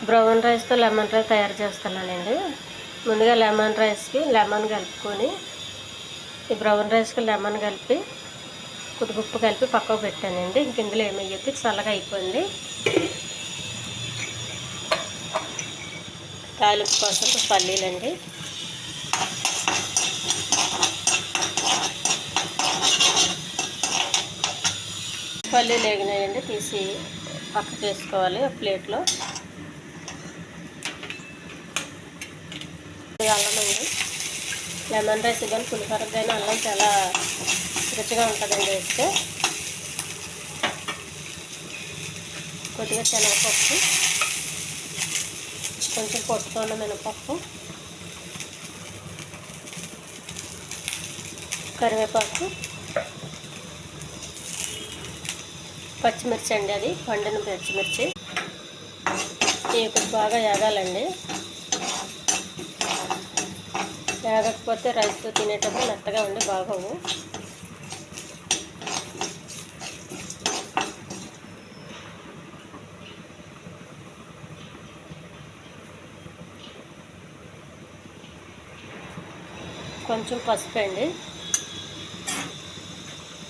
Brown రైస్తో lemon rice తయారు చేస్తున్నానండి. ముందుగా లెమన్ రైస్కి లెమన్ కలుపుకొని ఈ బ్రౌన్ రైస్కి లెమన్ కలిపి కొద్దిగా ఉప్పు కలిపి పక్కకు పెట్టానండి. ఇంక ఇందులో ఏమయ్యొద్దు, చల్లగా అయిపోయింది. తాలింపు కోసం పల్లీలండి, పల్లీలు వేగినాయండి, తీసి పక్కకు వేసుకోవాలి ఒక ప్లేట్లో. అల్లం అండి, లెమన్ రైస్ కానీ పులిహోరకైనా అల్లం చాలా రుచిగా ఉంటుందండి వేస్తే. కొద్దిగా శనగపప్పు, కొంచెం పొట్టుకున్న మినపప్పు, కరివేపాకు, పచ్చిమిర్చి అండి, అది పండిన పచ్చిమిర్చి. ఇవి బాగా వేగాలండి. వేగకపోతే రైస్తో తినేటప్పుడు మెత్తగా ఉండి బాగోవు. కొంచెం పసుపు అండి,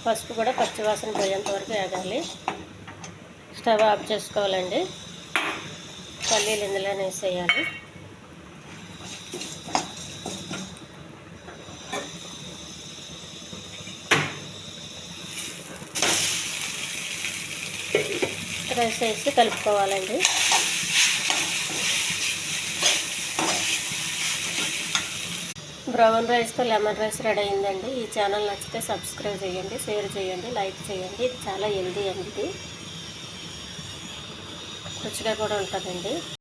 పసుపు కూడా పచ్చివాసన పోయేంత వరకు వేగాలి. స్టవ్ ఆఫ్ చేసుకోవాలండి. పల్లీలు ఇందులోనే వేసేయాలి. రైస్ వేసి కలుపుకోవాలండి. బ్రౌన్ రైస్తో లెమన్ రైస్ రెడీ అయిందండి. ఈ ఛానల్ నచ్చితే సబ్స్క్రైబ్ చేయండి, షేర్ చేయండి, లైక్ చేయండి. ఇది చాలా హెల్దీ అండి, ఇది రుచిగా కూడా ఉంటుందండి.